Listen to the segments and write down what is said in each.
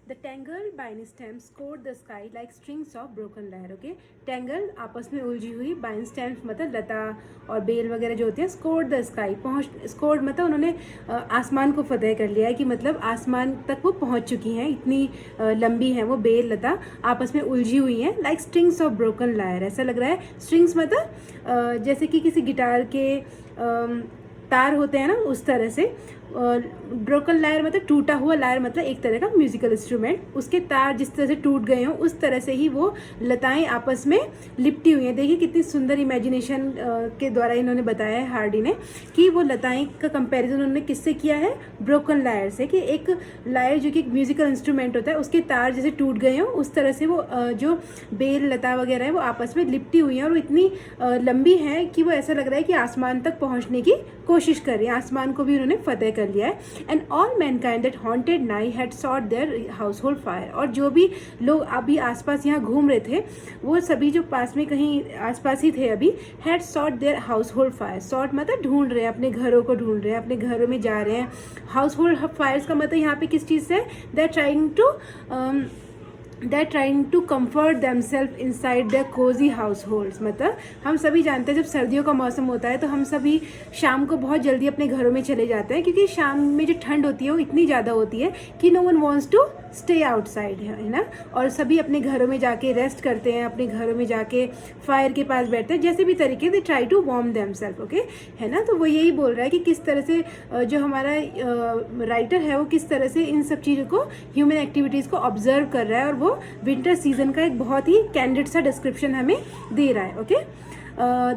The tangled vine stems scored the sky like strings of broken lyre. Okay, tangled आपस में उलझी हुई, vine stems मतलब लता और बेल वगैरह जो होती है. scored the sky, scored मतलब उन्होंने आसमान को फतेह कर लिया है, कि मतलब आसमान तक वो पहुंच चुकी हैं, इतनी लंबी हैं वो बेल लता, आपस में उलझी हुई हैं. like strings of broken lyre, ऐसा लग रहा है. strings मतलब जैसे कि किसी गिटार के तार होते हैं ना, उस तरह से. ब्रोकन लायर मतलब टूटा हुआ, लायर मतलब एक तरह का म्यूजिकल इंस्ट्रूमेंट, उसके तार जिस तरह से टूट गए हों उस तरह से ही वो लताएं आपस में लिपटी हुई हैं. देखिए कितनी सुंदर इमेजिनेशन के द्वारा इन्होंने बताया है हार्डी ने, कि वो लताएं का कंपैरिजन उन्होंने किससे किया है, ब्रोकन लायर से. कि एक लायर जो कि एक म्यूजिकल इंस्ट्रूमेंट होता है, उसके तार जैसे टूट गए हों उस तरह से वो जो बेल लता वगैरह है वो आपस में लिपटी हुई हैं, और वो इतनी लंबी है कि वो ऐसा लग रहा है कि आसमान तक पहुँचने की कोशिश कर रही है. आसमान को भी उन्होंने फतेह कर लिया है. And all mankind that haunted nigh had sought their household fires. और जो भी लोग अभी आसपास यहाँ घूम रहे थे, वो सभी जो पास में कहीं आसपास ही थे अभी, had sought their household fire. Sought मतलब ढूंढ रहे हैं, अपने घरों को ढूंढ रहे हैं, अपने घरों में जा रहे हैं. हाउस होल्ड फायर्स का मतलब यहाँ पे किस चीज़ से, they are trying to comfort themselves inside the cosy households. मतलब हम सभी जानते हैं जब सर्दियों का मौसम होता है तो हम सभी शाम को बहुत जल्दी अपने घरों में चले जाते हैं, क्योंकि शाम में जो ठंड होती है वो इतनी ज़्यादा होती है कि no one wants to stay outside, है ना. और सभी अपने घरों में जाके रेस्ट करते हैं, अपने घरों में जाके फायर के पास बैठते हैं, जैसे भी तरीके they try to warm themselves. Okay, है ना. तो वो यही बोल रहा है कि किस तरह से जो हमारा राइटर है वो किस तरह से इन सब चीज़ों को, ह्यूमन एक्टिविटीज़ को ऑब्जर्व कर रहा है, और वो विंटर सीजन का एक बहुत ही कैंडिड सा डिस्क्रिप्शन हमें दे रहा है. Okay,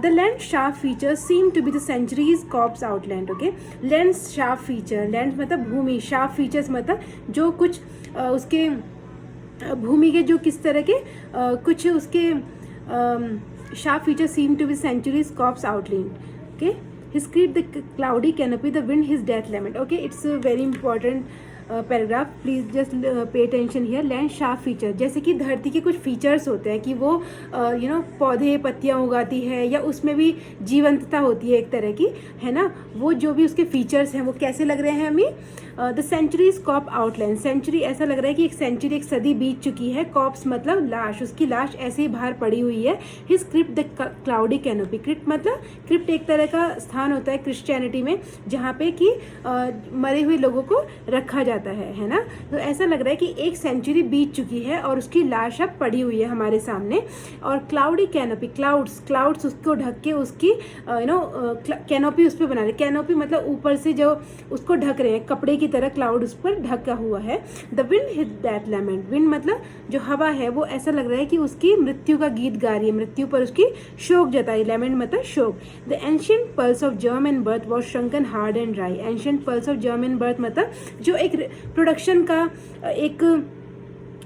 the land shaft features seem to be the centuries corpse outland. Okay, land shaft feature, land मतलब भूमि, shaft features मतलब जो कुछ उसके भूमि के जो किस तरह के कुछ उसके shaft features seem to be centuries corpse outland. Okay, he script the cloudy canopy, the wind his death lament. Okay, it's a very important paragraph, please just pay attention here. Land sharp feature, जैसे कि धरती के कुछ features होते हैं कि वो पौधे पत्तियाँ उगाती है, या उसमें भी जीवंतता होती है एक तरह की, है ना. वो जो भी उसके फीचर्स हैं वो कैसे लग रहे हैं हमें. The centuries cop outline, century ऐसा लग रहा है कि एक सेंचुरी, एक सदी बीत चुकी है. कॉप्स मतलब लाश, उसकी लाश ऐसे ही बाहर पड़ी हुई है. His crypt the cloudy canopy, crypt मतलब, क्रिप्ट एक तरह का स्थान होता है क्रिश्चियनिटी में जहाँ पे कि मरे हुए लोगों को रखा जाता है ना. तो ऐसा लग रहा है कि एक सेंचुरी बीत चुकी है और उसकी लाश अब पड़ी हुई है हमारे सामने. और क्लाउडी कैनोपी, क्लाउड्स उसको ढक के, उसकी कैनोपी उस पर बना रहे. कैनोपी मतलब ऊपर से जो उसको ढक रहे हैं, कपड़े की तरह क्लाउड उस पर ढका हुआ है. The wind his that lament, wind मतलब जो हवा है वो ऐसा लग रहा है कि उसकी मृत्यु का गीत गा रही है, मृत्यु पर उसकी शोक जताई. लैमेंट मतलब शोक. The ancient pulse of germ and birth was shrunken hard and dry. Ancient pulse of germ and birth मतलब जो एक प्रोडक्शन का एक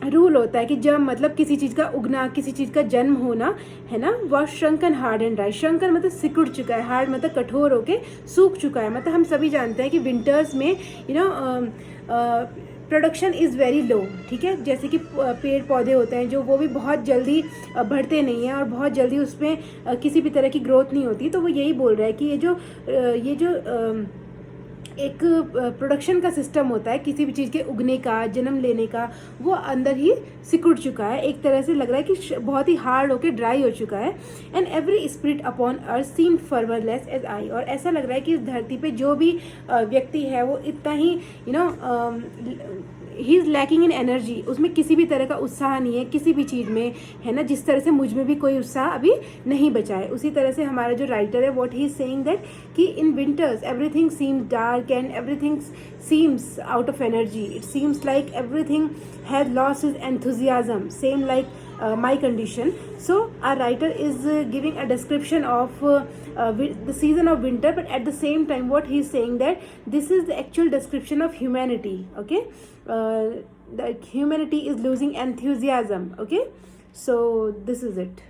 रूल होता है कि जब मतलब किसी चीज़ का उगना, किसी चीज़ का जन्म होना, है ना. वह श्रंकन हार्ड एंड ड्राई, श्रंकन मतलब सिकुड़ चुका है, हार्ड मतलब कठोर होके सूख चुका है. मतलब हम सभी जानते हैं कि विंटर्स में प्रोडक्शन इज़ वेरी लो. ठीक है, जैसे कि पेड़ पौधे होते हैं जो, वो भी बहुत जल्दी बढ़ते नहीं हैं और बहुत जल्दी उसमें किसी भी तरह की ग्रोथ नहीं होती. तो वो यही बोल रहा है कि ये जो एक प्रोडक्शन का सिस्टम होता है किसी भी चीज़ के उगने का, जन्म लेने का, वो अंदर ही सिकुड़ चुका है. एक तरह से लग रहा है कि बहुत ही हार्ड होकर ड्राई हो चुका है. And every spirit upon earth seem fervourless as I. और ऐसा लग रहा है कि इस धरती पे जो भी व्यक्ति है वो इतना ही he is lacking in energy. उसमें किसी भी तरह का उत्साह नहीं है किसी भी चीज़ में, है ना. जिस तरह से मुझ में भी कोई उत्साह अभी नहीं बचा है, उसी तरह से हमारा जो राइटर है, what he is saying that कि in winters everything seems dark and everything seems out of energy. It seems like everything has lost his enthusiasm, same like my condition. So our writer is giving a description of the season of winter, but at the same time what he is saying that this is the actual description of humanity. Okay, the humanity is losing enthusiasm. Okay, so this is it.